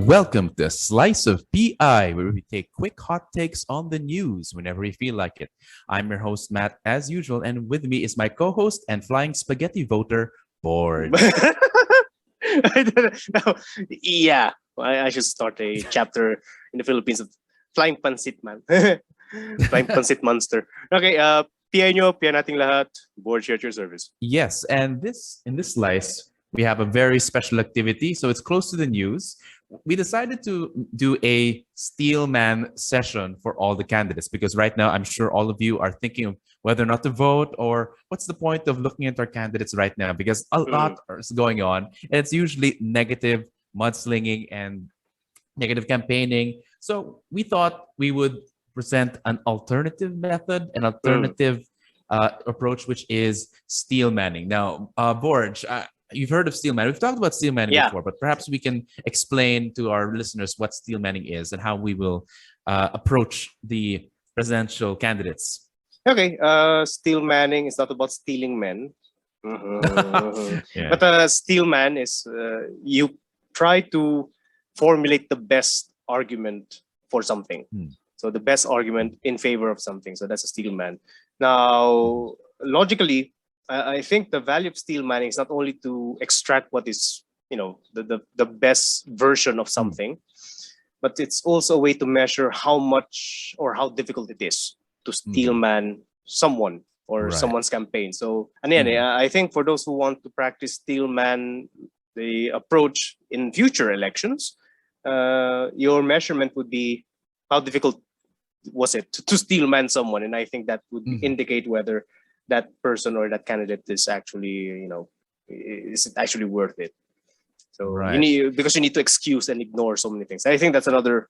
Welcome to Slice of PI, where we take quick hot takes on the news whenever we feel like it. I'm your host, Matt, as usual, and with me is my co-host and flying spaghetti voter, Borge. I don't know. Yeah, I should start a chapter in the Philippines of Flying Pansit Man. Flying Pansit Monster. Okay, PI nyo, PI nating lahat. Board share at your service. Yes, and in this slice, we have a very special activity, so it's close to the news. We decided to do a steel man session for all the candidates because right now I'm sure all of you are thinking of whether or not to vote or what's the point of looking at our candidates right now because a lot is going on and it's usually negative mudslinging and negative campaigning. So we thought we would present an alternative method, an alternative approach, which is steel manning. Now, Borge, you've heard of steel manning. We've talked about steel manning before, but perhaps we can explain to our listeners what steel manning is and how we will approach the presidential candidates. Okay, steel manning is not about stealing men. Yeah. But steel man is you try to formulate the best argument for something. So the best argument in favor of something. So that's a steel man. Now, logically, I think the value of steel manning is not only to extract what is, the best version of something, but it's also a way to measure how much or how difficult it is to steel man someone or someone's campaign. So, I think for those who want to practice steel man, the approach in future elections, your measurement would be how difficult was it to steel man someone, and I think that would indicate whether that person or that candidate is actually, is it actually worth it. So you need, because you need to excuse and ignore so many things. I think that's another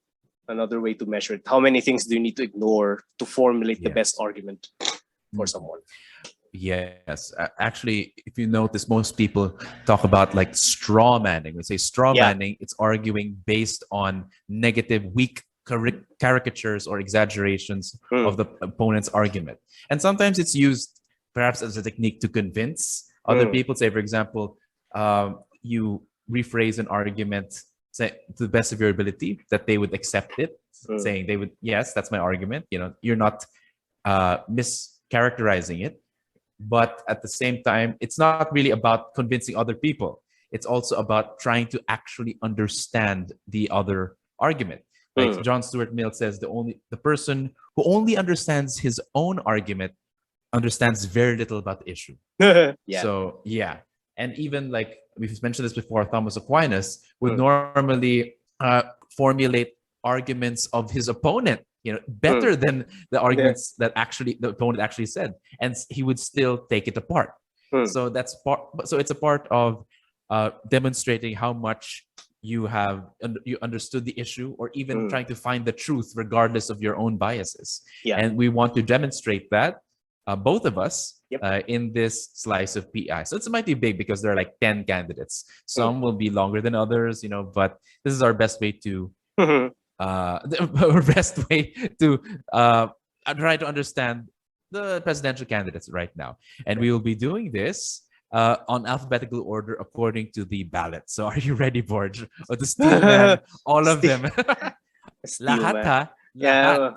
way to measure it. How many things do you need to ignore to formulate the best argument for someone? Yes. Actually, if you notice, most people talk about like straw manning. We say straw manning, it's arguing based on negative, weak caricatures or exaggerations of the opponent's argument. And sometimes it's used perhaps as a technique to convince other people. Say, for example, you rephrase an argument say, to the best of your ability that they would accept it, saying they would, yes, that's my argument. You're not mischaracterizing it. But at the same time, it's not really about convincing other people. It's also about trying to actually understand the other argument. Like John Stuart Mill says, the person who only understands his own argument understands very little about the issue. So, yeah. And even like we've mentioned this before, Thomas Aquinas would normally formulate arguments of his opponent, better than the arguments that actually the opponent actually said, and he would still take it apart. So that's part. So it's a part of demonstrating how much you understood the issue, or even trying to find the truth regardless of your own biases. And we want to demonstrate that both of us in this slice of PI. So it might be big because there are like 10 candidates. Some will be longer than others, but this is our best way to our best way to try to understand the presidential candidates right now. And we will be doing this on alphabetical order according to the ballot. So are you ready, Borge? Or to steal man all of them? Lahat, ha? Yeah,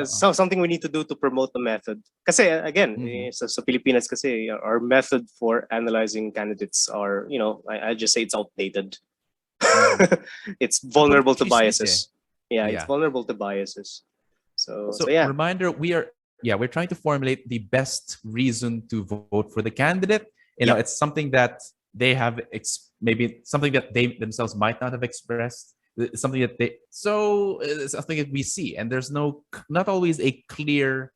so something we need to do to promote the method. Kasi again, sa Pilipinas kasi our method for analyzing candidates are, I just say it's outdated. It's vulnerable to biases. It's vulnerable to biases. So yeah. Reminder, we're trying to formulate the best reason to vote for the candidate. It's something that they have maybe something that they themselves might not have expressed. Something that it's something that we see, and there's not always a clear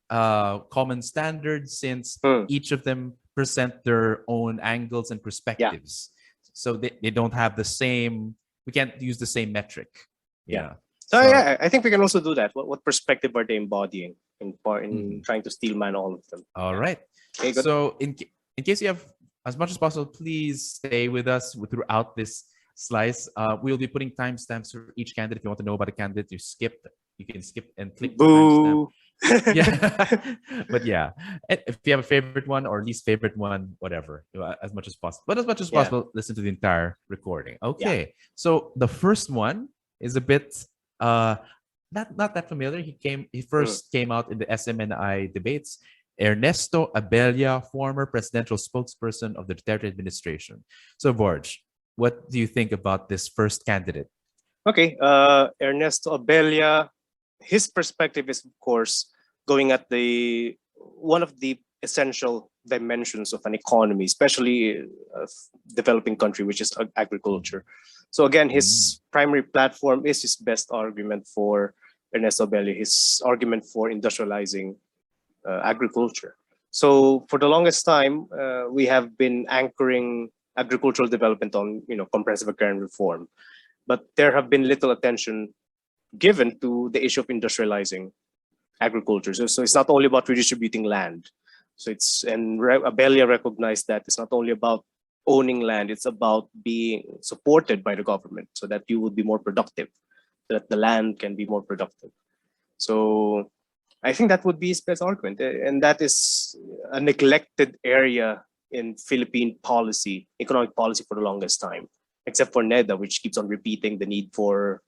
common standard since each of them present their own angles and perspectives. So they don't have the same. We can't use the same metric. So I think we can also do that. What perspective are they embodying in trying to steel man all of them? All right. Okay, so in case you have as much as possible, please stay with us throughout this slice. We'll be putting timestamps for each candidate. If you want to know about a candidate, you can skip and click the timestamp. Yeah. But yeah, if you have a favorite one or least favorite one, whatever, as much as possible. But as much as Yeah. possible, listen to the entire recording. Yeah. Okay. So the first one is a bit uh not that familiar. He first came out in the SMNI debates. Ernesto Abella, former presidential spokesperson of the Duterte administration. So Borge, what do you think about this first candidate? Okay. Ernesto Abella, his perspective is, of course, going at the one of the essential dimensions of an economy, especially a developing country, which is agriculture. So again, his primary platform is his best argument for Ernesto Abella, his argument for industrializing agriculture. So for the longest time, we have been anchoring agricultural development on comprehensive agrarian reform, but there have been little attention given to the issue of industrializing agriculture. So it's not only about redistributing land. So Abella recognized that it's not only about owning land, it's about being supported by the government so that you would be more productive, so that the land can be more productive. So I think that would be his best argument. And that is a neglected area in Philippine policy, economic policy for the longest time, except for NEDA, which keeps on repeating the need for,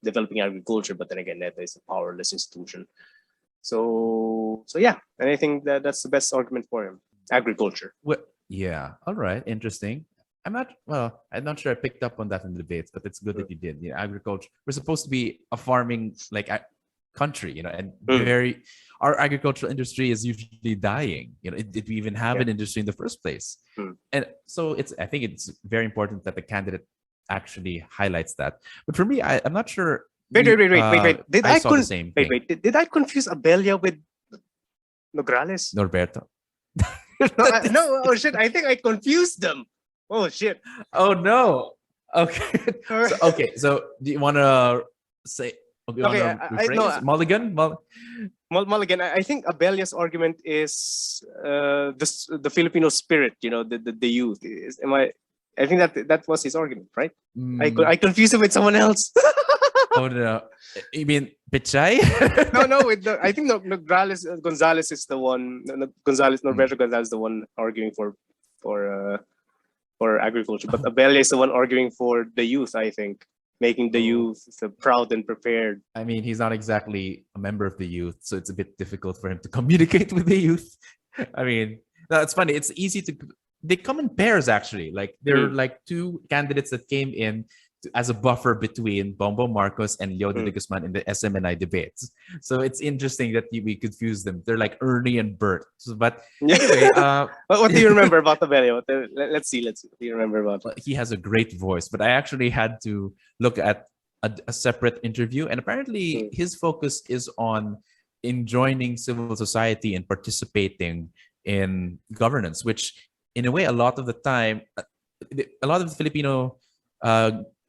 developing agriculture. But then again, NEDA is a powerless institution. So yeah, and I think that's the best argument for him, agriculture. Yeah. All right. Interesting. I'm not sure I picked up on that in the debates, but it's good that you did. Agriculture. We're supposed to be a farming country, and our agricultural industry is usually dying. Did we even have an industry in the first place? And so I think it's very important that the candidate actually highlights that. But for me, I'm not sure. Wait. Did I saw the same thing. Did I confuse Abella with Nograles? Norberto. No, oh shit! I think I confused them. Oh shit! Oh no. Okay. So do you want to say? Okay, Mulligan. Mulligan. I think Abella's argument is the Filipino spirit. The youth. I think that was his argument, right? I confused him with someone else. Oh no! You mean Pichay? No. I think Gonzales is the one. Norberto Gonzales is the one arguing for agriculture, but Abella is the one arguing for the youth. I think making the youth proud and prepared. I mean, he's not exactly a member of the youth, so it's a bit difficult for him to communicate with the youth. I mean, it's funny. It's easy to. They come in pairs actually. Like there are two candidates that came in as a buffer between Bongbong Marcos and Leody de Guzman in the SMNI debates. So it's interesting that we confuse them. They're like Ernie and Bert. But anyway, what do you remember about Abella? Let's see. What do you remember about? He has a great voice, but I actually had to look at a separate interview, and apparently his focus is on enjoining civil society and participating in governance, which in a way, a lot of the time, a lot of the Filipino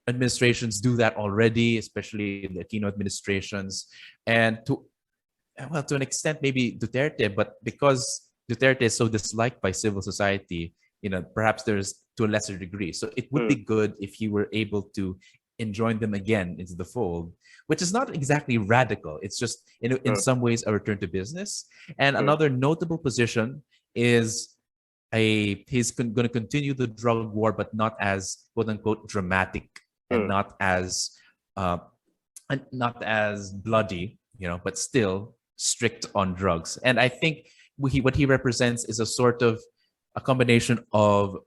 administrations do that already, especially Latino administrations, and to an extent maybe Duterte, but because Duterte is so disliked by civil society, perhaps there's to a lesser degree. So it would be good if he were able to join them again into the fold, which is not exactly radical. It's just in some ways a return to business. And another notable position is he's going to continue the drug war, but not as quote unquote dramatic and not as bloody, but still strict on drugs. And I think what he represents is a sort of a combination of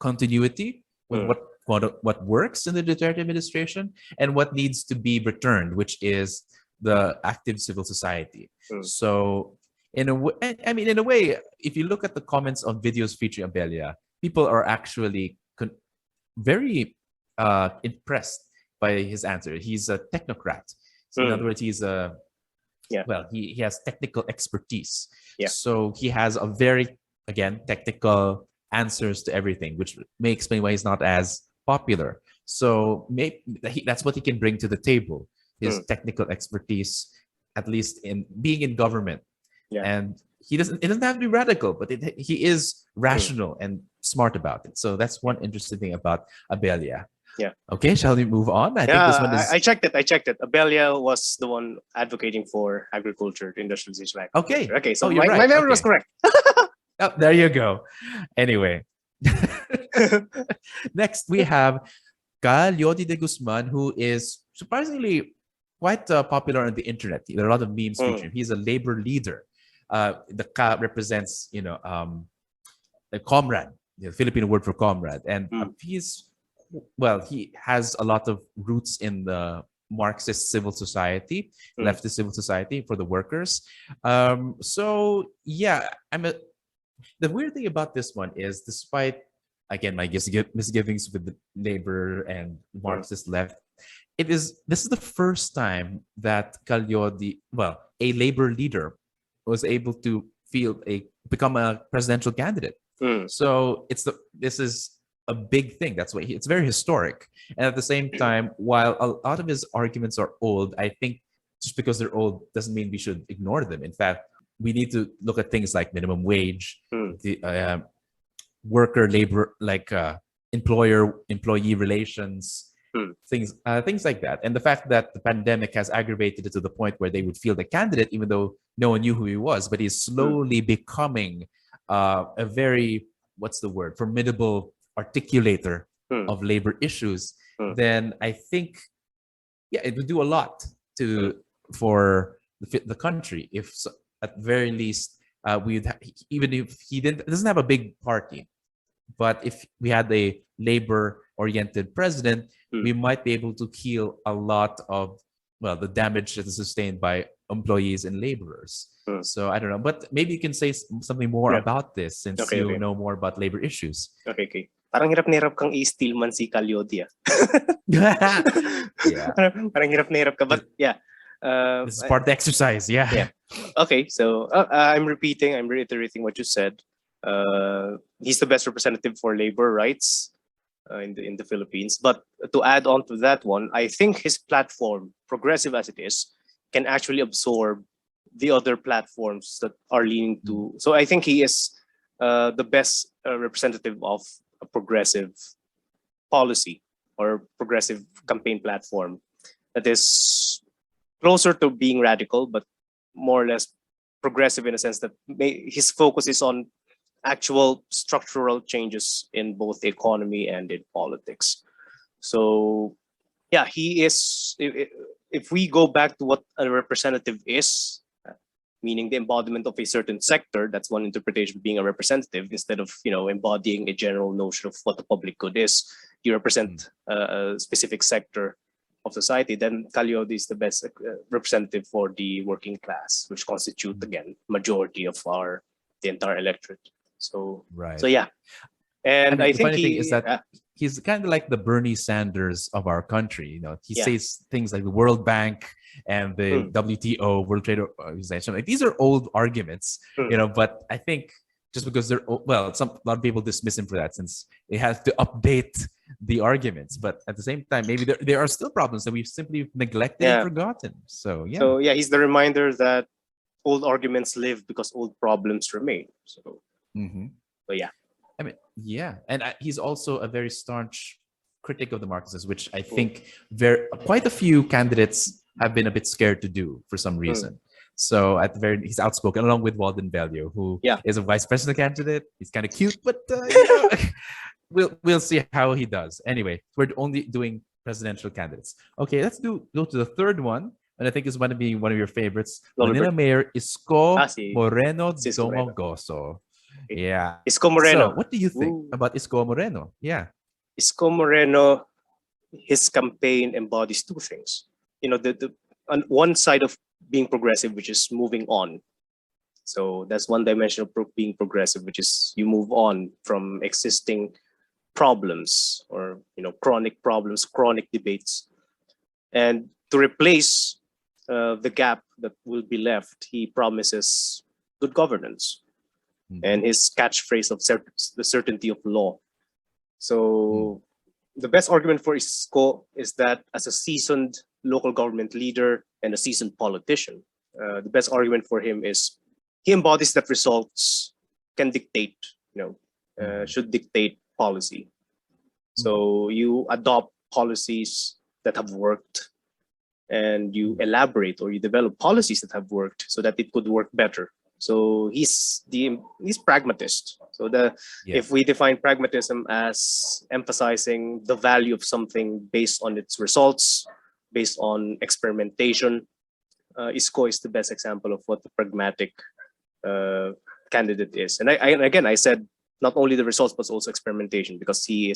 continuity with what works in the Duterte administration and what needs to be returned, which is the active civil society. So in a way, if you look at the comments on videos featuring Abella, people are actually very impressed by his answer. He's a technocrat. So in other words, he's he has technical expertise. Yeah. So he has a very, again, technical answers to everything, which may explain why he's not as popular. So that's what he can bring to the table, his technical expertise, at least in being in government. Yeah. And it doesn't have to be radical, but he is rational and smart about it. So that's one interesting thing about Abella. Yeah. Okay, shall we move on? I think this one is I checked it. I checked it. Abella was the one advocating for agriculture, industrialization of okay. agriculture. Okay, so you're my right. memory was correct. Oh, there you go. Anyway, next we have Leody de Guzman, who is surprisingly quite popular on the internet. There are a lot of memes featuring him. He's a labor leader. The ka represents, a comrade, the Filipino word for comrade, and he has a lot of roots in the Marxist civil society, leftist civil society for the workers. So yeah, the weird thing about this one is, despite again my misgivings with the labor and Marxist left, this is the first time that Calyodi, a labor leader, was able to become a presidential candidate. So this is a big thing. That's why it's very historic. And at the same time, while a lot of his arguments are old, I think just because they're old doesn't mean we should ignore them. In fact, we need to look at things like minimum wage, the worker labor, like employer employee relations, things like that. And the fact that the pandemic has aggravated it to the point where they would feel the candidate, even though no one knew who he was, but he's slowly becoming a very, formidable articulator of labor issues. Then I think, it would do a lot for the country if, at the very least, even if he doesn't have a big party, but if we had a labor-oriented president, we might be able to heal a lot of the damage that is sustained by employees and laborers. So I don't know, but maybe you can say something more about this, since you know more about labor issues. Okay. Parang hirap na hirap kang i-steal man si Calyodi. Yeah. Parang hirap na hirap ka, but yeah. This is part of the exercise. Yeah. Okay, so I'm reiterating what you said. He's the best representative for labor rights in the Philippines. But to add on to that one, I think his platform, progressive as it is, can actually absorb the other platforms that are leaning to. So I think he is the best representative of a progressive policy or progressive campaign platform that is closer to being radical, but more or less progressive in a sense that his focus is on actual structural changes in both the economy and in politics. So yeah, he is, if we go back to what a representative is, meaning the embodiment of a certain sector, that's one interpretation of being a representative, instead of embodying a general notion of what the public good is. You represent a specific sector of society, then Calyodi is the best representative for the working class, which constitute again majority of the entire electorate. So so yeah, and I think the funny thing is that he's kind of like the Bernie Sanders of our country. He says things like the World Bank and the WTO, World Trade Organization. Like, these are old arguments, but I think just because they're old, a lot of people dismiss him for that, since it has to update the arguments. But at the same time, maybe there are still problems that we've simply neglected and forgotten. So yeah, he's the reminder that old arguments live because old problems remain. So but yeah, and he's also a very staunch critic of the Marxists, which I think quite a few candidates have been a bit scared to do for some reason. So he's outspoken, along with Walden Bello, who is a vice president candidate. He's kind of cute, but we'll see how he does. Anyway, we're only doing presidential candidates. Okay, let's go to the third one, and I think it's going to be one of your favorites. Manila Mayor Isko Moreno Domagoso. Yeah. Isko Moreno. So, what do you think about Isko Moreno? Yeah. Isko Moreno, his campaign embodies two things. On one side of being progressive, which is moving on. So that's one dimension of being progressive, which is you move on from existing problems or chronic problems, chronic debates, and to replace the gap that will be left, he promises good governance. And his catchphrase of the certainty of law. So the best argument for Isko is that, as a seasoned local government leader and a seasoned politician, the best argument for him is he embodies that results can dictate, should dictate policy. So you adopt policies that have worked, and you elaborate or you develop policies that have worked so that it could work better. So he's pragmatist. So if we define pragmatism as emphasizing the value of something based on its results, based on experimentation, Isko is the best example of what the pragmatic candidate is. And I said not only the results but also experimentation, because he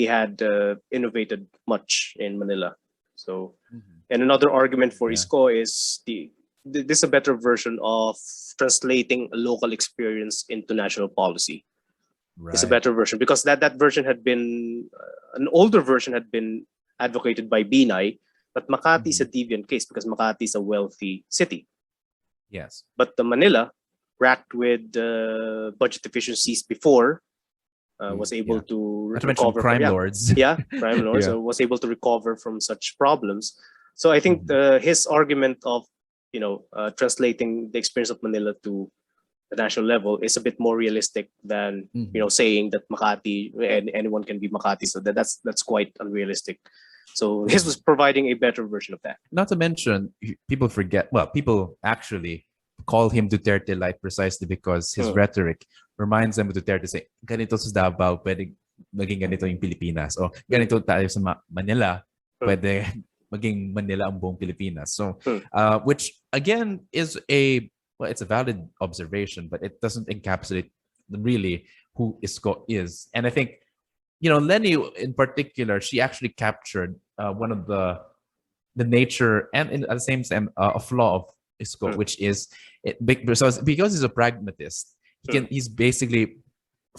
had innovated much in Manila. So, and another argument for Isko is this is a better version of translating a local experience into national policy. Right. It's a better version, because that version had been an older version had been advocated by Binay, but Makati is a deviant case because Makati is a wealthy city. Yes. But the Manila, racked with budget deficiencies before, was able to recover crime lords. Crime lords. So was able to recover from such problems. So I think his argument of translating the experience of Manila to the national level is a bit more realistic than saying that Makati and anyone can be Makati. So that's quite unrealistic. So his was providing a better version of that. Not to mention, people forget. Well, people actually call him Duterte Light precisely because his rhetoric reminds them of Duterte saying, ganito sa Davao, pwede maging ganito yung Pilipinas. O ganito tayo sa Manila, pwede maging Manila ang buong Pilipinas. So, which again is it's a valid observation, but it doesn't encapsulate really who Isko is. And I think, Leni in particular, she actually captured one of the nature and at the same time a flaw of Isko, which is because he's a pragmatist, he's basically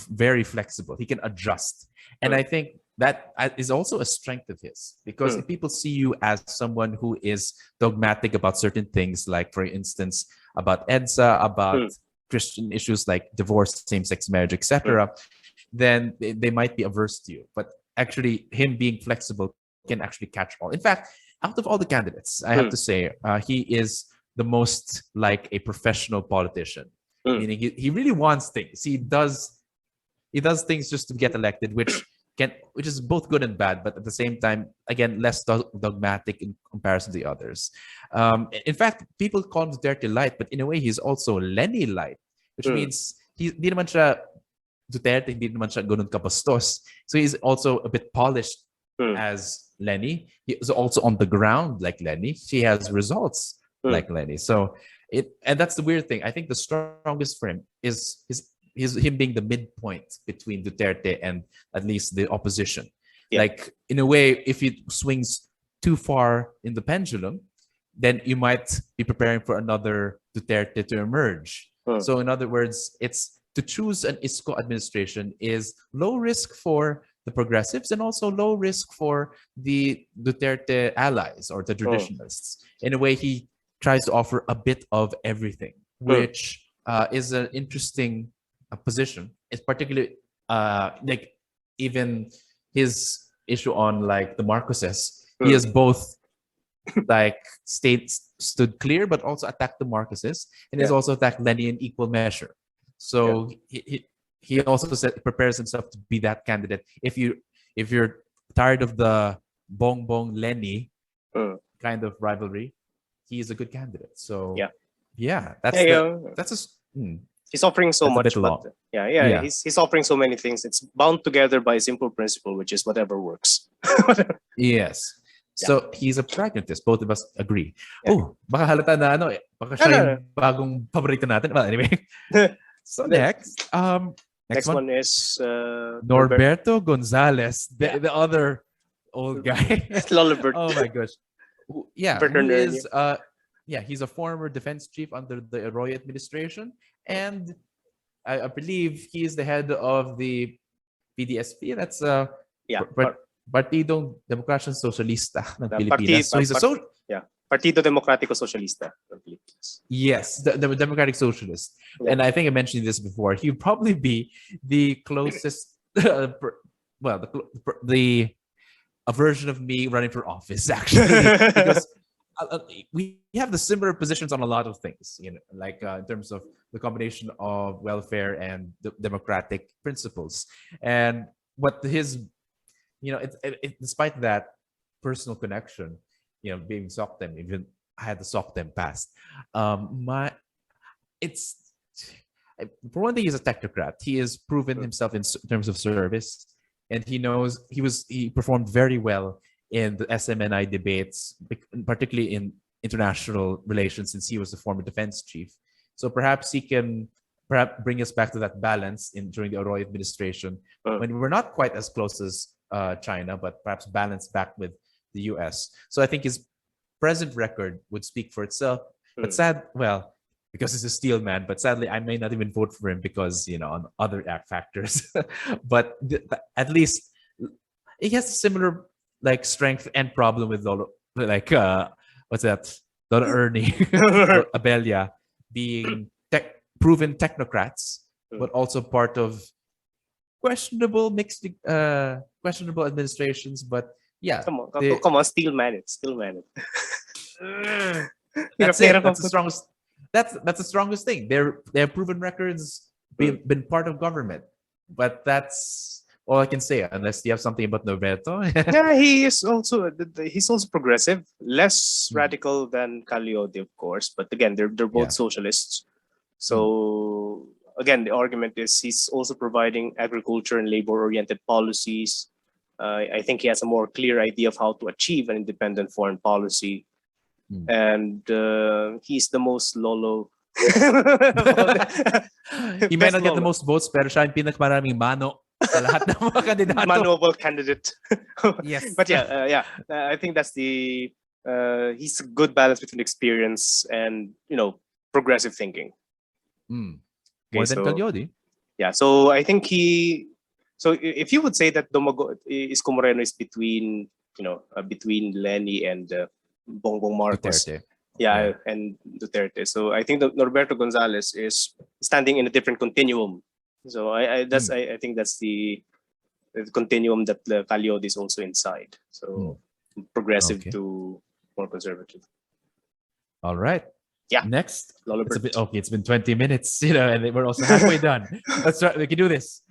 very flexible. He can adjust. And I think that is also a strength of his, because if people see you as someone who is dogmatic about certain things, like for instance, about EDSA, about Christian issues like divorce, same-sex marriage, etc., then they might be averse to you. But actually, him being flexible can actually catch all. In fact, out of all the candidates, I have to say, he is the most like a professional politician. Meaning he really wants things. He does things just to get elected, which is both good and bad, but at the same time, again, less dogmatic in comparison to the others. In fact, people call him Duterte Light, but in a way, he's also Leni Light, which means hindi naman siya Duterte, hindi naman siya ganun kabastos. So he's also a bit polished as Leni. He is also on the ground like Leni. He has results like Leni. So and that's the weird thing. I think the strongest for him is him being the midpoint between Duterte and at least the opposition. Like, in a way, if he swings too far in the pendulum, then you might be preparing for another Duterte to emerge. So in other words, it's to choose an Isko administration is low risk for the progressives and also low risk for the Duterte allies or the traditionalists. In a way, he tries to offer a bit of everything, which is an interesting position. It's particularly like even his issue on like the Marcoses, he has both like stood clear but also attacked the Marcoses, and he's also attacked Leni in equal measure. So he also prepares himself to be that candidate. If you're tired of the Bongbong Leni kind of rivalry, he is a good candidate. So he's offering so much, but he's offering so many things. It's bound together by a simple principle, which is whatever works. Yes. So he's a pragmatist. Both of us agree. Oh, baka halata na baka siya yung bagong paborito natin. Well, anyway. So next one is Norberto Gonzales, the other old guy. Oh my gosh. He's a former defense chief under the Arroyo administration, and I believe he is the head of the PDSP. That's Partidong Demokrasyon Socialista ng Pilipinas. So he's a Partido Democrático Socialista ng Pilipinas. Yes, the Democratic Socialist. And I think I mentioned this before. He'd probably be the closest, a version of me running for office, actually, because we have the similar positions on a lot of things, like in terms of the combination of welfare and the democratic principles. And what his despite that personal connection, being sock them, even I had to sock them past. My it's For one thing, he's a technocrat. He has proven himself in terms of service, and he knows he performed very well in the SMNI debates, particularly in international relations, since he was the former defense chief. So perhaps he can bring us back to that balance during the Arroyo administration, when we're not quite as close as China, but perhaps balance back with the US. So I think his present record would speak for itself. But because he's a steel man, but sadly I may not even vote for him because on other factors. But at least he has a similar strength and problem with Lolo, what's that? Lolo Ernie Abella being proven technocrats, but also part of questionable administrations. But yeah, come on, still manage. That's it. That's the strongest. That's the strongest thing. They have proven records, been part of government, but that's all I can say. Unless you have something about Norberto. Yeah, he's also progressive, less radical than Leody, of course. But again, they're both socialists. So again, the argument is he's also providing agriculture and labor-oriented policies. I think he has a more clear idea of how to achieve an independent foreign policy. And he's the most lolo. He may not get the most votes, pero siya yung pinakmaraming mano sa lahat ng mga kandidato. Manobel candidate. Yes. But I think that's he's a good balance between experience and progressive thinking. More than Leody. Yeah, so I think so if you would say that Isko Moreno is between Leni and Bongbong Marcos. Duterte. And Duterte. So I think that Norberto Gonzales is standing in a different continuum. So I think that's the continuum that Leody is also inside. So progressive to more conservative. All right. Yeah. Next. It's been 20 minutes, and we're also halfway done. Let's try. We can do this.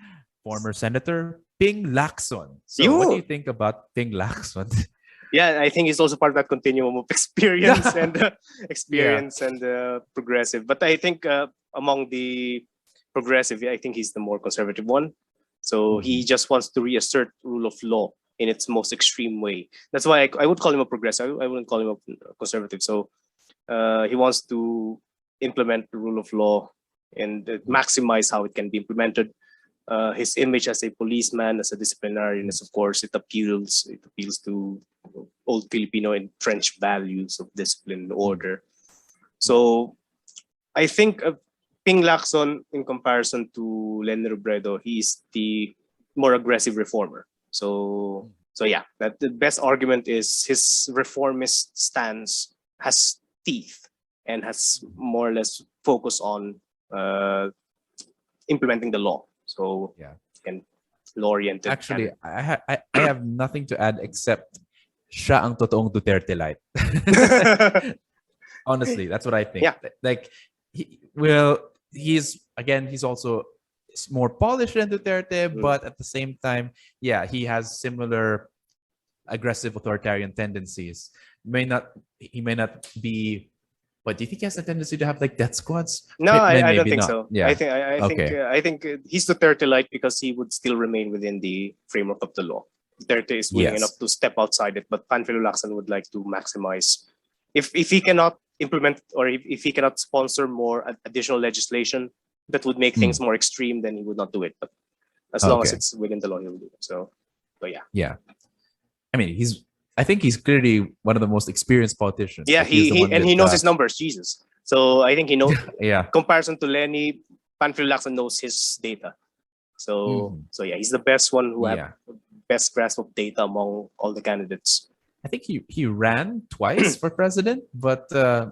Former Senator Ping Lacson. So what do you think about Ping Lacson? Yeah, I think he's also part of that continuum of experience and progressive. But I think among the progressive, I think he's the more conservative one. So he just wants to reassert rule of law in its most extreme way. That's why I would call him a progressive. I wouldn't call him a conservative. So he wants to implement the rule of law and maximize how it can be implemented. His image as a policeman, as a disciplinarian, is of course it appeals to old Filipino entrenched values of discipline and order. So I think Ping Lacson, in comparison to Leni Robredo, he's the more aggressive reformer. So yeah, that the best argument is his reformist stance has teeth and has more or less focus on implementing the law. So and law-oriented. Actually, I have nothing to add except siya ang totoong Duterte light. Honestly, that's what I think. Yeah. He's also more polished than Duterte, but at the same time, he has similar aggressive authoritarian tendencies. He may not be. But do you think he has a tendency to have death squads? No, I don't think so. Yeah. I think he's Duterte light because he would still remain within the framework of the law. Duterte is willing enough to step outside it, but Panfilo Lacson would like to maximize. If he cannot implement or if he cannot sponsor more additional legislation that would make things more extreme, then he would not do it. But as long as it's within the law, he will do it. So yeah. Yeah. I mean, I think he's clearly one of the most experienced politicians. Yeah, he knows his numbers, Jesus. So I think he knows. Comparison to Leni, Panfilo Lacson knows his data. So he's the best one who have best grasp of data among all the candidates. I think he ran twice for president, but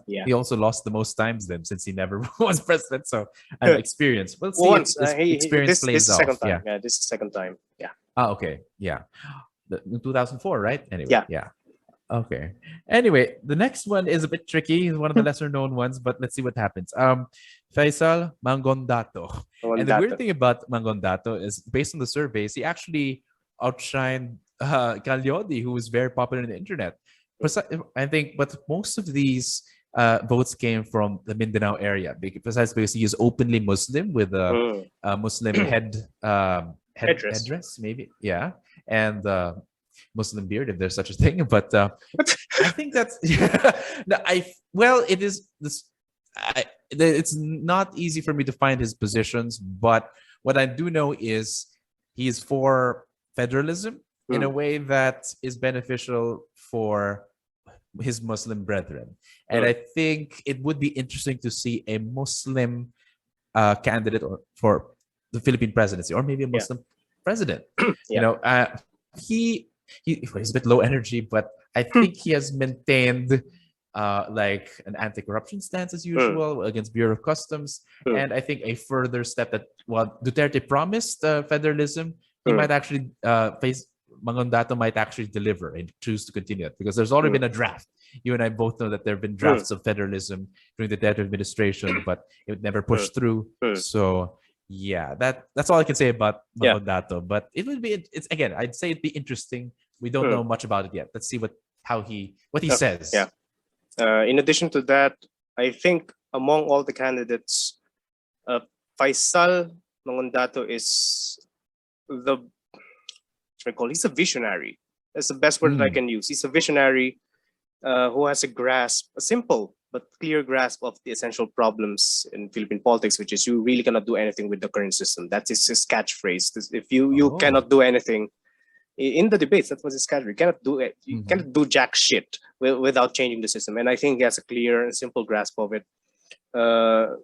he also lost the most times then since he never was president. So experience. Well, once experience plays this off. Second time. Yeah, this is the second time. Yeah. Okay. Yeah. 2004, right? Anyway. Yeah. Okay. Anyway, the next one is a bit tricky. It's one of the lesser known ones, but let's see what happens. Faisal Mangondato. And the weird thing about Mangondato is based on the surveys, he actually outshined Cagliodi, who was very popular on the internet. I think, but most of these votes came from the Mindanao area, precisely because he is openly Muslim with a Muslim Headdress. headdress, maybe, yeah, and Muslim beard, if there's such a thing. But I think that's well, it is this. It's not easy for me to find his positions, but what I do know is he is for federalism in a way that is beneficial for his Muslim brethren. And I think it would be interesting to see a Muslim candidate for the Philippine presidency, or maybe a Muslim president. You know, he's a bit low energy, but I think he has maintained like an anti-corruption stance as usual against Bureau of Customs. And I think a further step that, while Duterte promised federalism, he might actually Mangondato might actually deliver and choose to continue it, because there's already been a draft. You and I both know that there have been drafts of federalism during the Duterte administration, but it never pushed through. So yeah, that's all I can say about Mangondato. But it would be, it's again, I'd say it'd be interesting. We don't know much about it yet. Let's see what he says. Yeah. In addition to that, I think among all the candidates, Faisal Mangondato is he's a visionary. That's the best word that I can use. He's a visionary who has a simple but clear grasp of the essential problems in Philippine politics, which is you really cannot do anything with the current system. That is his catchphrase. If you cannot do anything in the debates, that was his catchphrase. You cannot do it. You cannot do jack shit without changing the system. And I think he has a clear and simple grasp of it. And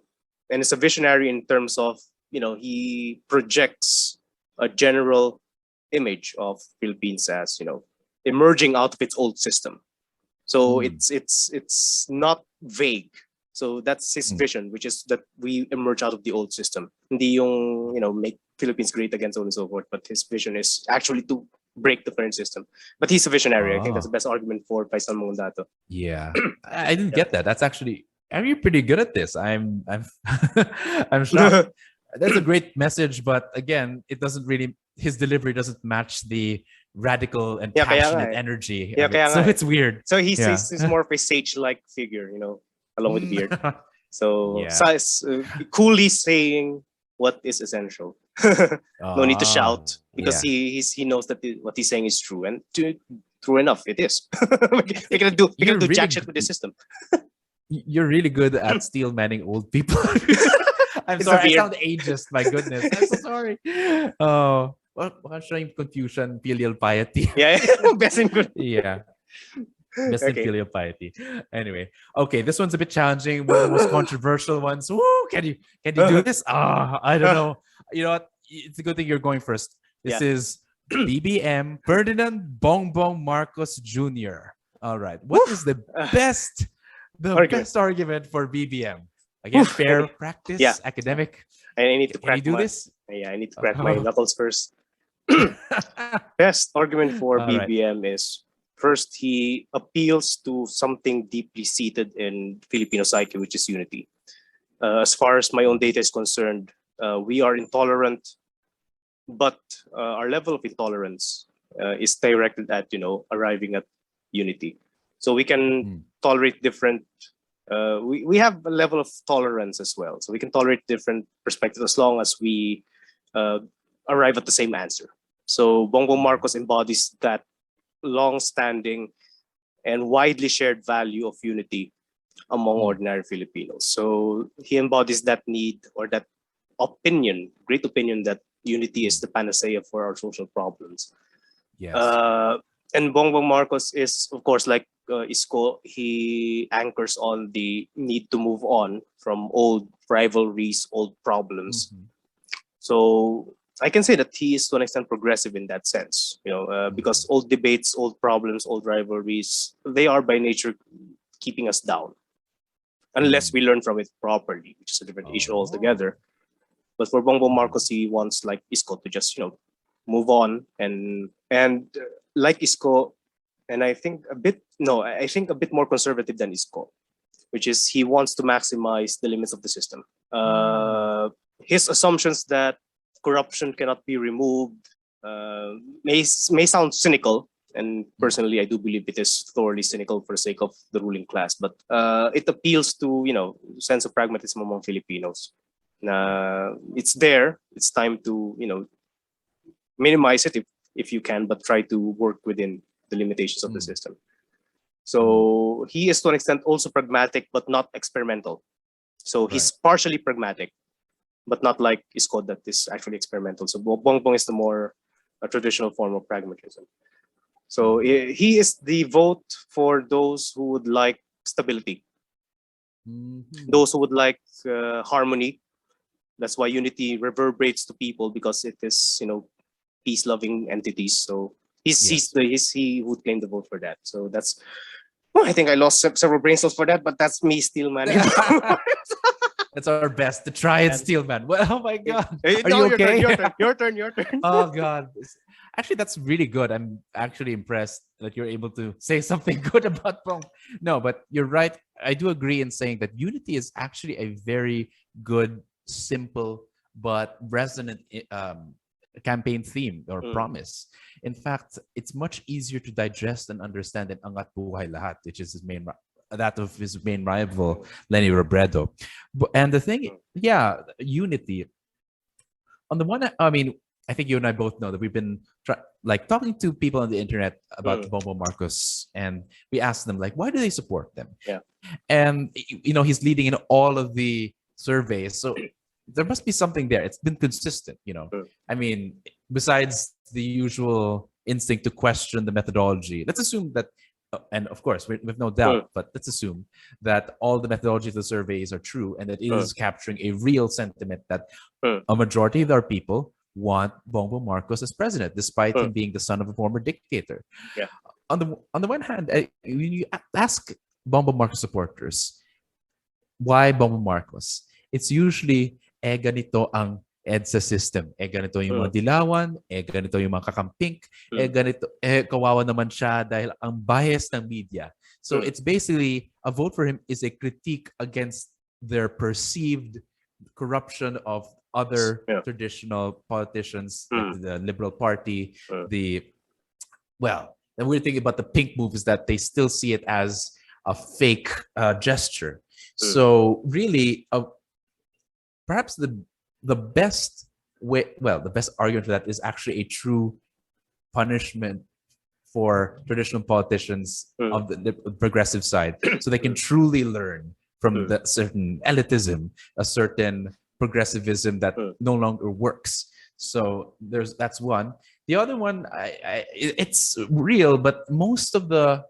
it's a visionary in terms of, he projects a general image of Philippines as, emerging out of its old system. So it's not vague. So that's his vision, which is that we emerge out of the old system. Hindi yung, make Philippines great again, so on and so forth. But his vision is actually to break the current system. But he's a visionary. I think that's the best argument for Faisal Mangondato. Yeah, I didn't get that. That's actually, you're pretty good at this. I'm I'm shocked. That's a great message, but again, it doesn't really, his delivery doesn't match the radical and passionate energy. So it's weird. So he's more of a sage-like figure, along with the beard. So, coolly saying what is essential. No need to shout, because he knows that what he's saying is true, and true enough, it is. we can do jack shit with the system. You're really good at steel manning old people. I'm sorry, I sound ageist. My goodness, I'm so sorry. Oh, well, showing confusion, filial piety. Best in good. Best in filial piety. Anyway, okay, this one's a bit challenging. One of the most controversial ones. Woo, can you do this? I don't know. You know what? It's a good thing you're going first. This is BBM Ferdinand Bongbong Marcos Jr. All right, what is the best argument for BBM? Again, fair practice, academic. And I need to crack this. Yeah, I need to crack my knuckles first. Best argument for BBM is, first, he appeals to something deeply seated in Filipino psyche, which is unity. As far as my own data is concerned, we are intolerant, but our level of intolerance is directed at, arriving at unity. So we can tolerate different. We have a level of tolerance as well. So we can tolerate different perspectives as long as we arrive at the same answer. So Bongbong Marcos embodies that long-standing and widely shared value of unity among ordinary Filipinos. So he embodies that need, or that great opinion, that unity is the panacea for our social problems. Yes. And Bongbong Marcos is, of course, like Isko, he anchors on the need to move on from old rivalries, old problems. So I can say that he is to an extent progressive in that sense, because old debates, old problems, old rivalries, they are by nature keeping us down, unless we learn from it properly, which is a different issue altogether. But for Bongbong Marcos, he wants, like Isko, to just move on, and like Isko, and I think a bit more conservative than Isko, which is he wants to maximize the limits of the system. His assumptions that corruption cannot be removed, may sound cynical, and personally, I do believe it is thoroughly cynical for the sake of the ruling class. But it appeals to sense of pragmatism among Filipinos. It's there. It's time to minimize it if you can, but try to work within the limitations of the system. So he is to an extent also pragmatic, but not experimental. So he's partially pragmatic, but not like Isko that is actually experimental. So Bongbong is the more traditional form of pragmatism. So he is the vote for those who would like stability, those who would like harmony. That's why unity reverberates to people, because it is peace-loving entities. So he would claim the vote for that. So that's. Well, I think I lost several brain cells for that, but that's me still, man. That's our best to try and steal, man. Well, oh my God. Are No, you okay? Your turn. Oh God. Actually, that's really good. I'm actually impressed that you're able to say something good about Bong. No, but you're right. I do agree in saying that unity is actually a very good, simple, but resonant campaign theme or promise. In fact, it's much easier to digest and understand than Angat Buhay Lahat, which is that of his main rival, Leni Robredo. And the thing, unity. On the one hand, I mean, I think you and I both know that we've been talking to people on the internet about Bongbong Marcos, and we asked them why do they support them? Yeah. And he's leading in all of the surveys, so there must be something there. It's been consistent, I mean, besides the usual instinct to question the methodology. Let's assume that, and of course, with no doubt, but let's assume that all the methodology of the surveys are true and that it is capturing a real sentiment that a majority of our people want Bongbong Marcos as president, despite him being the son of a former dictator. Yeah. On the one hand, when you ask Bongbong Marcos supporters, why Bongbong Marcos? It's usually, ganito ang EDSA system. Ganito yung mga dilawan, ganito yung mga kakampink, ganito, kawawa naman siya dahil ang bias ng media. So it's basically, a vote for him is a critique against their perceived corruption of other traditional politicians, like the Liberal Party, the weird thing about the pink move is that they still see it as a fake gesture. So really, perhaps the best way, the best argument for that is actually a true punishment for traditional politicians of the progressive side, so they can truly learn from the certain elitism, a certain progressivism that no longer works. So that's one. The other one, it's real, but most of the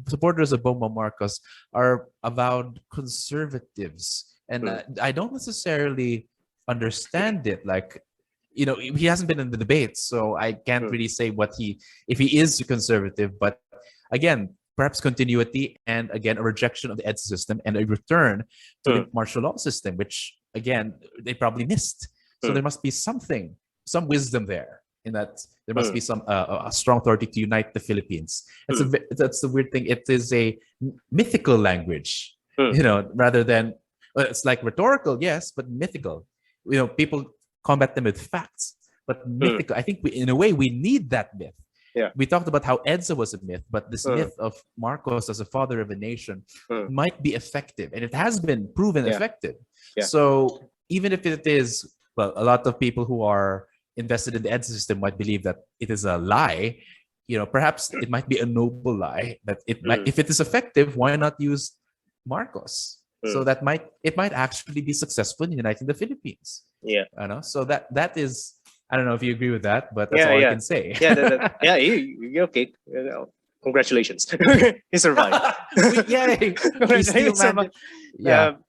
supporters of Bongbong Marcos are avowed conservatives, and I don't necessarily understand it. He hasn't been in the debates, so I can't really say if he is a conservative. But again, perhaps continuity, and again, a rejection of the EDSA system and a return to the martial law system, which again they probably missed. So there must be some wisdom there, in that there must be some a strong authority to unite the Philippines. That's the weird thing. It is a mythical language, rather than it's like rhetorical, yes, but mythical. People combat them with facts, but mythical. I think in a way we need that myth. Yeah. We talked about how EDSA was a myth, but this myth of Marcos as a father of a nation might be effective, and it has been proven effective. Yeah. So even if it is, a lot of people who are invested in the EDSA system might believe that it is a lie. Perhaps it might be a noble lie, that it might, if it is effective, why not use Marcos? So it might actually be successful in uniting the Philippines. Yeah. So that is, I don't know if you agree with that, but that's all I can say. You're okay. Congratulations. He survived. Yay!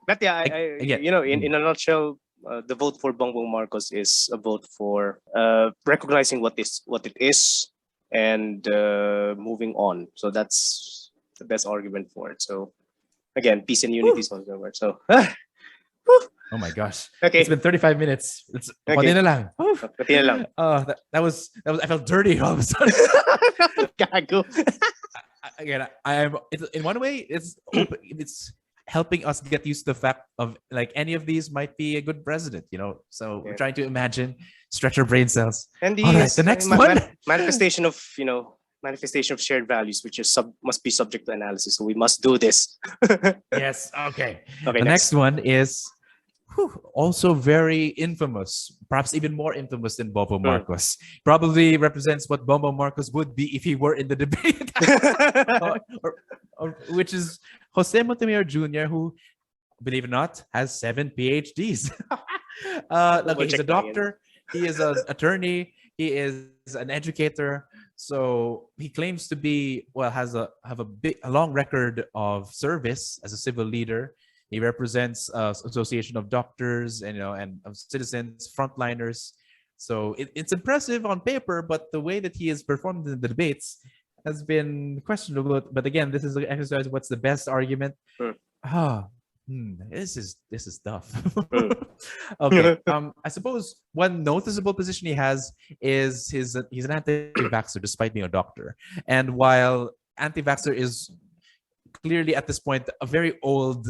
But in a nutshell, the vote for Bongbong Marcos is a vote for recognizing what it is and moving on. So that's the best argument for it. So again, peace and unity is one of the words. So oh my gosh. Okay. It's been 35 minutes. It's okay. na lang. Pati na lang. That was I felt dirty all of a sudden. Gago. Again, I am in one way it's open, it's helping us get used to the fact of like any of these might be a good president, So we're trying to imagine, stretch our brain cells. And All right, the next one. Manifestation of shared values, which is must be subject to analysis. So we must do this. Yes. Okay. Okay. The next one is also very infamous, perhaps even more infamous than Bobo Marcos. Probably represents what Bobo Marcos would be if he were in the debate, which is Jose Montemayor Jr., who, believe it or not, has 7 PhDs. Okay, he's a doctor. He is an attorney. He is an educator. So he claims to be, have a long record of service as a civil leader. He represents Association of Doctors and of citizens, frontliners. So it's impressive on paper, but the way that he has performed in the debates has been questionable. But again, this is an exercise. What's the best argument? This is tough. Okay. I suppose one noticeable position he has is he's an anti-vaxxer despite being a doctor. And while anti-vaxxer is clearly at this point a very old,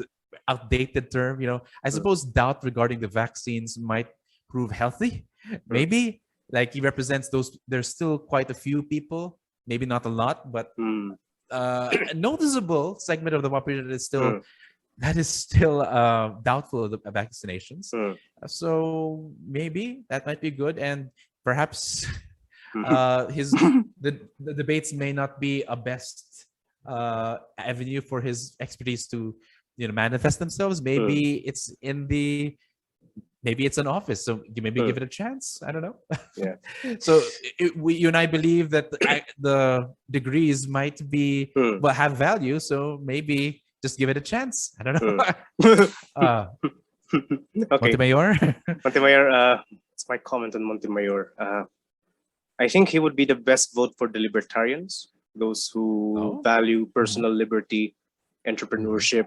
outdated term, I suppose doubt regarding the vaccines might prove healthy. Maybe like he represents those. There's still quite a few people, maybe not a lot, but a noticeable segment of the population is still doubtful of the vaccinations. So maybe that might be good, and perhaps the debates may not be a best avenue for his expertise to manifest themselves. Maybe it's maybe it's an office, so maybe give it a chance. I don't know. Yeah. So you and I believe that the degrees might be have value, so maybe just give it a chance. I don't know. Okay. Montemayor. It's my comment on Montemayor. I think he would be the best vote for the libertarians, those who value personal liberty, entrepreneurship,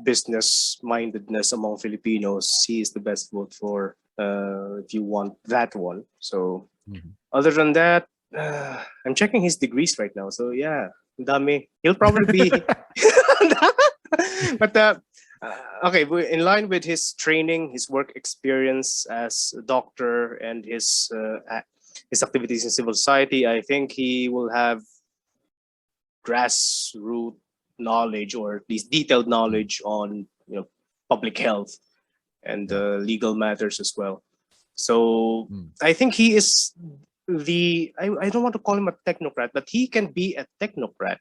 business-mindedness among Filipinos. He is the best vote for if you want that one. So other than that, I'm checking his degrees right now. So yeah, dami. He'll probably be. But okay, in line with his training, his work experience as a doctor, and his activities in civil society, I think he will have grassroots knowledge, or at least detailed knowledge on public health and legal matters as well. So I think he is I don't want to call him a technocrat, but he can be a technocrat.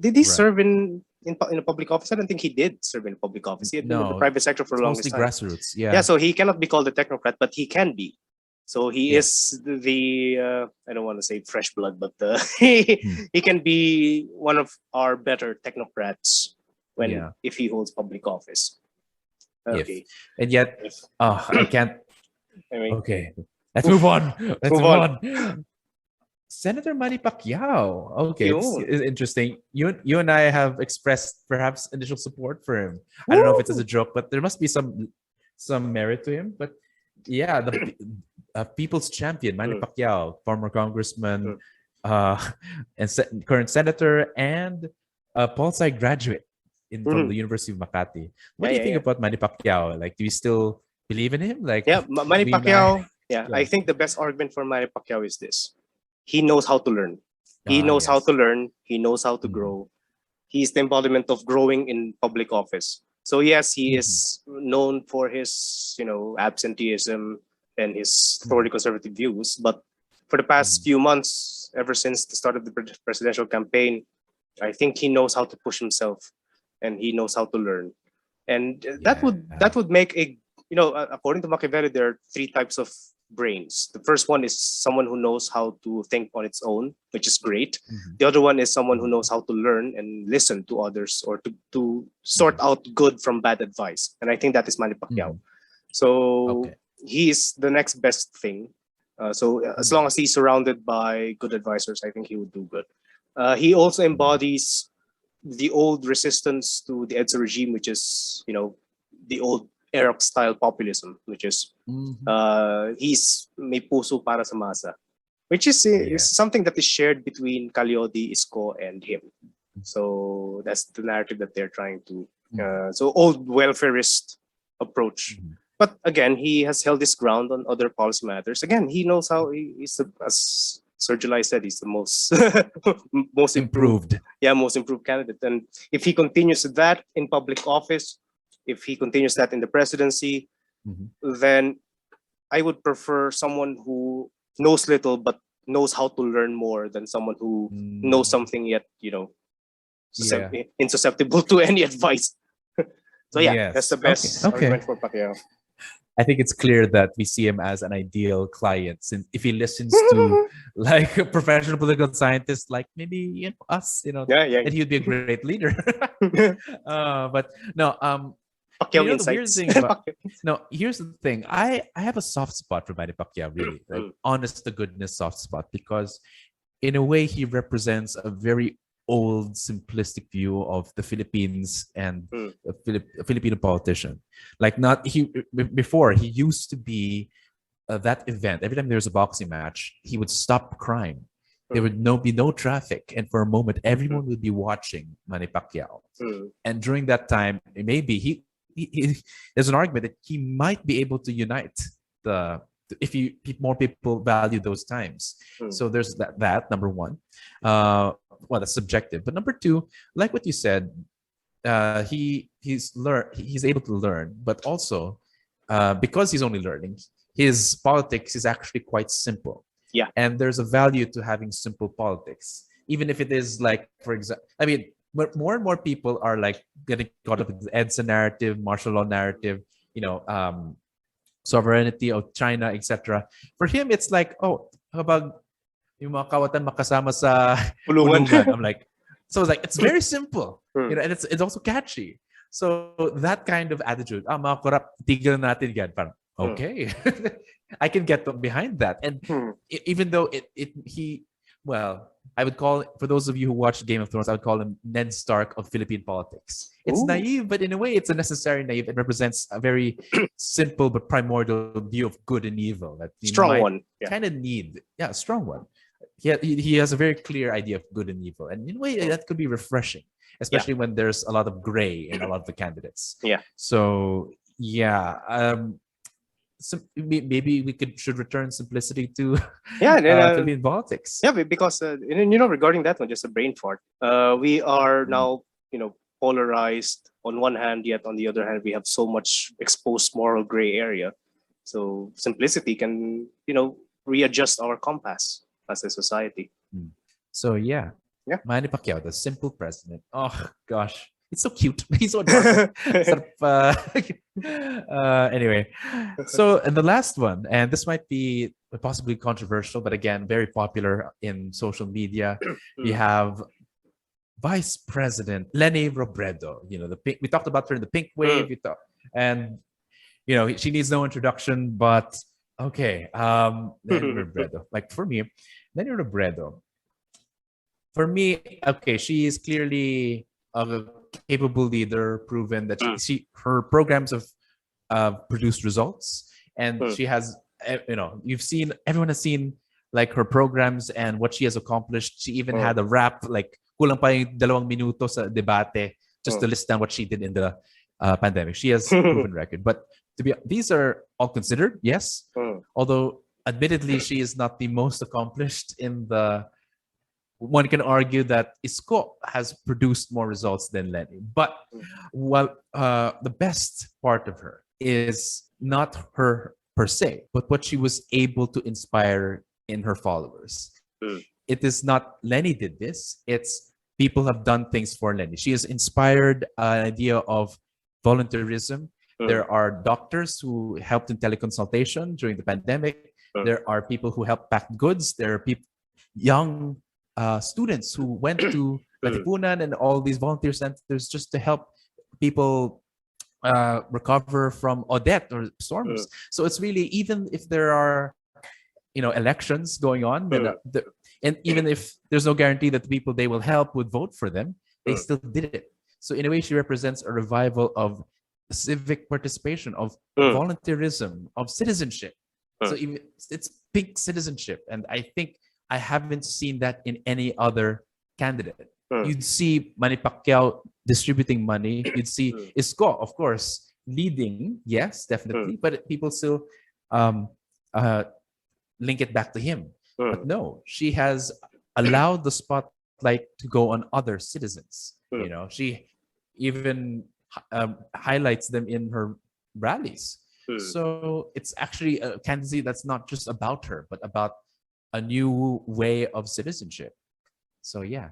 Did he serve in a public office? I don't think he did serve in a public office. He had been in the private sector for a long time. Grassroots. Yeah, so he cannot be called a technocrat, but he can be. So he is the I don't want to say fresh blood, but he can be one of our better technocrats if he holds public office. Okay. And yet, I can't. Okay, let's move on. Let's move on. Senator Manny Pacquiao. Okay, it's interesting. You and I have expressed perhaps initial support for him. I don't know if it's as a joke, but there must be some merit to him. But yeah, the people's champion, Manny Pacquiao, former congressman, and current senator, and a Pol Sci graduate from the University of Makati. What do you think about Manny Pacquiao? Like, do you still believe in him? Like, Manny Pacquiao. I think the best argument for Manny Pacquiao is this: he knows how to learn. He knows how to learn. He knows how to grow. He's the embodiment of growing in public office. So yes, he is known for his, absenteeism and his thoroughly conservative views. But for the past few months, ever since the start of the presidential campaign, I think he knows how to push himself, and he knows how to learn. And that would make according to Machiavelli, there are 3 types of brains. The first one is someone who knows how to think on its own, which is great. The other one is someone who knows how to learn and listen to others, or to sort out good from bad advice. And I think that is Manny Pacquiao. So he is the next best thing. So as long as he's surrounded by good advisors, I think he would do good. He also embodies the old resistance to the EDSA regime, which is, the old Erok style populism, which is he's may puso para sa masa, which is something that is shared between Calyodi, Isko, and him. So that's the narrative that they're trying to So old welfareist approach. But again, he has held his ground on other policy matters. Again, he knows how he's as Sir July said, he's the most most improved. Yeah, most improved candidate. And if he continues that in public office, if he continues that in the presidency, then I would prefer someone who knows little but knows how to learn more than someone who knows something yet, insusceptible to any advice. So yeah, that's the best argument for Pacquiao. I think it's clear that we see him as an ideal client, since if he listens to like a professional political scientist, like maybe us, and he would be a great leader. But no, the weird thing about, no, here's the thing. I have a soft spot for Manny Pacquiao, really, like honest to goodness soft spot, because in a way he represents a very old simplistic view of the Philippines and a Filipino politician. Like before he used to be that event. Every time there was a boxing match, he would stop crime. There would be no traffic, and for a moment everyone would be watching Manny Pacquiao. And during that time, maybe he there's an argument that he might be able to unite if more people value those times. So there's that number one. Well, that's subjective. But number two, like what you said, he's able to learn, but also because he's only learning, his politics is actually quite simple. Yeah. And there's a value to having simple politics, even if it is like, for example, I mean, more and more people are like getting caught up in the EDSA narrative, martial law narrative, sovereignty of China, etc. For him, it's like, habang yung mga kawatan makasama sa pulungan. I'm like, so it's like, it's very simple, and it's also catchy. So that kind of attitude, mga korap, tigil natin yan, parang, okay, I can get behind that. And even though I would call, for those of you who watch Game of Thrones, I would call him Ned Stark of Philippine politics. It's naive, but in a way, it's a necessary naive. It represents a very simple but primordial view of good and evil that you strong one. Kind of need. Yeah, a strong one. He has a very clear idea of good and evil, and in a way that could be refreshing, especially when there's a lot of gray in a lot of the candidates. Yeah. So so maybe we should return simplicity to Philippine politics. Yeah, because regarding that one, just a brain fart. We are now polarized on one hand, yet on the other hand, we have so much exposed moral gray area. So simplicity can readjust our compass as a society. So Manny Pacquiao, the simple president. Oh gosh, it's so cute. He's so adorable. Anyway, so and the last one, and this might be possibly controversial, but again, very popular in social media. We have Vice President Leni Robredo. We talked about her in the pink wave. And she needs no introduction, but okay. Leni Robredo. Like for me, Leni Robredo. For me, okay, she is clearly a capable leader, proven that her programs have produced results, and she has, everyone has seen like her programs and what she has accomplished. She even had a rap like kulang pa yung 2 minuto sa debate just to list down what she did in the pandemic. She has proven record, but these are all considered, yes. Although admittedly, she is not the most accomplished in the. One can argue that Isko has produced more results than Leni. But the best part of her is not her per se, but what she was able to inspire in her followers. It is not Leni did this. It's people have done things for Leni. She has inspired an idea of volunteerism. There are doctors who helped in teleconsultation during the pandemic. There are people who helped pack goods. There are young students who went to Katipunan and all these volunteer centers just to help people recover from Odette or storms. So it's really, even if there are elections going on, and even if there's no guarantee that the people they will help would vote for them, they still did it. So in a way, she represents a revival of civic participation, of volunteerism, of citizenship. So even it's pink citizenship, and I think I haven't seen that in any other candidate. You'd see Manny Pacquiao distributing money. You'd see Isko, of course, leading. Yes, definitely. But people still link it back to him. But no, she has allowed the spotlight to go on other citizens. You know, she even highlights them in her rallies. So it's actually a candidacy that's not just about her, but about a new way of citizenship. So yeah,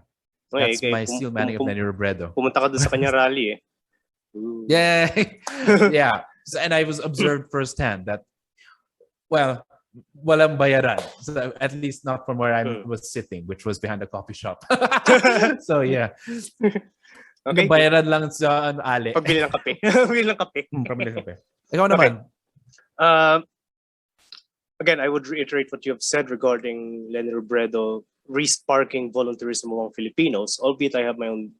that's my steel manning of Leni Robredo. Pumunta ka doon sa kanya rally eh. Yeah, yeah. And I was observed firsthand that, well, walang bayaran. So at least not from where I was sitting, which was behind a coffee shop. So yeah. Okay. Bayaran lang sa ali. Pagbili ng kape. Pagbili ng kape. Pagbili ng kape. Ikaw naman. Again, I would reiterate what you have said regarding Leni Robredo re-sparking voluntarism among Filipinos, albeit I have my own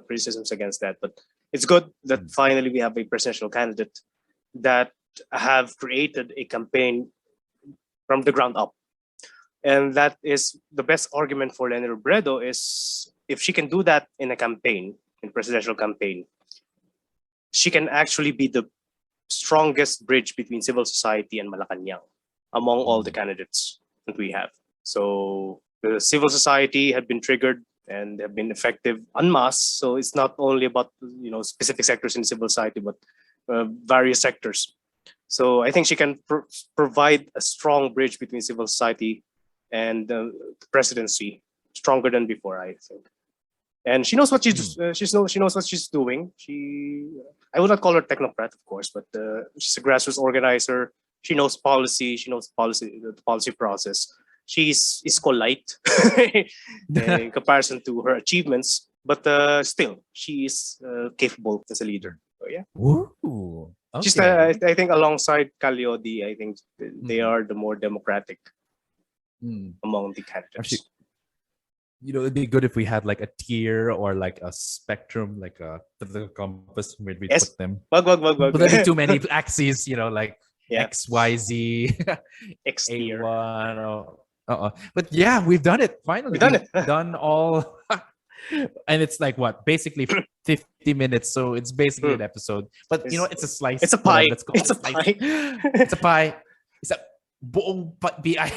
criticisms against that. But it's good that finally we have a presidential candidate that have created a campaign from the ground up. And that is the best argument for Leni Robredo is if she can do that in a campaign, in presidential campaign, she can actually be the strongest bridge between civil society and Malacanang among all the candidates that we have. So the civil society had been triggered and have been effective en masse. So it's not only about specific sectors in civil society, but various sectors. So I think she can provide a strong bridge between civil society and the presidency, stronger than before, I think. And she knows what she knows what she's doing. I would not call her technocrat, of course, but she's a grassroots organizer. She knows policy. She knows the policy process. She's light in comparison to her achievements, but still she is capable as a leader. So yeah. Ooh, okay. Just I think alongside Calyodi, I think they are the more democratic among the candidates. Actually, it'd be good if we had like a tier or like a spectrum, like a political compass where we put them. Wag. But there'd be too many axes, like X, Y, Z, X tier. A1. But yeah, we've done it finally. We've done it. Done all, and it's like what, basically 50 minutes. So it's basically an episode. But it's a slice. It's a pie. It's a pie. It's a pie. It's a buong PI.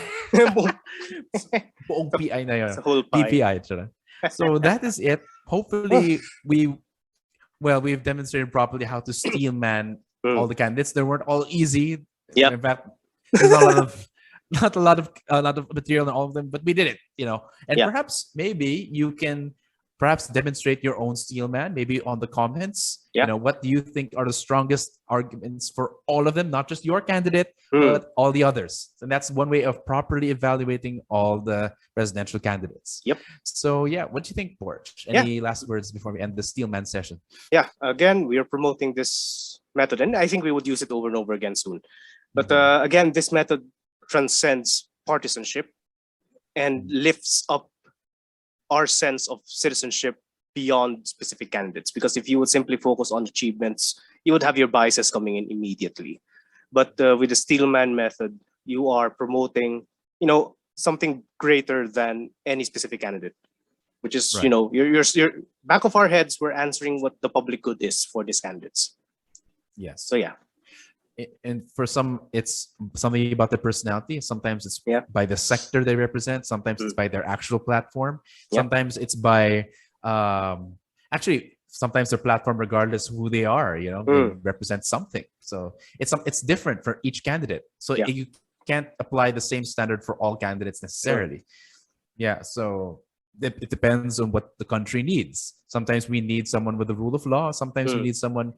Buong PI na yun. It's a whole pie. PPI. So that is it. Hopefully we've demonstrated properly how to steel man all the candidates. They weren't all easy. Yep. In fact, there's not a lot of material on all of them, but we did it, and perhaps maybe you can demonstrate your own steel man, maybe on the comments. What do you think are the strongest arguments for all of them, not just your candidate, but all the others? And that's one way of properly evaluating all the presidential candidates. Yep. So yeah, what do you think, Porch? Any last words before we end the steel man session? Yeah, again, we are promoting this method, and I think we would use it over and over again soon. But again, this method transcends partisanship and lifts up our sense of citizenship beyond specific candidates. Because if you would simply focus on achievements, you would have your biases coming in immediately. But with the Steelman method, you are promoting, something greater than any specific candidate, which is, right. Your back of our heads, we're answering what the public good is for these candidates. Yes. So yeah. And for some, it's something about their personality. Sometimes it's by the sector they represent. Sometimes it's by their actual platform. Sometimes it's by actually sometimes their platform, regardless who they are, they represent something. So it's different for each candidate. So you can't apply the same standard for all candidates necessarily. Yeah. So it depends on what the country needs. Sometimes we need someone with the rule of law. Sometimes we need someone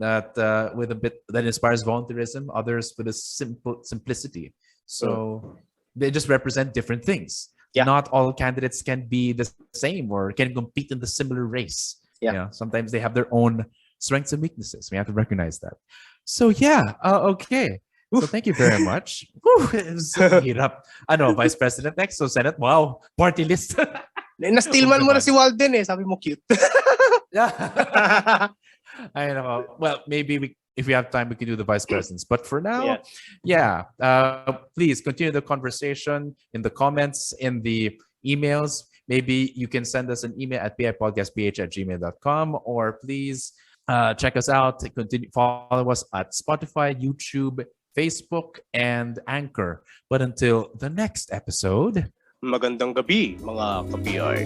that with a bit that inspires voluntarism, others with a simplicity. So they just represent different things. Not all candidates can be the same or can compete in the similar race. Sometimes they have their own strengths and weaknesses. We have to recognize that. So okay. So thank you very much. It was so hirap. Vice President next, so Senate. Wow, party list. Na-steelman mo na si Walden eh. Sabi mo cute. I know. Well, maybe if we have time, we can do the vice presidents. But for now, please continue the conversation in the comments, in the emails. maybe you can send us an email at pipodcastph@gmail.com, or please check us out. Follow us at Spotify, YouTube, Facebook, and Anchor. But until the next episode, magandang gabi, mga ka-PI.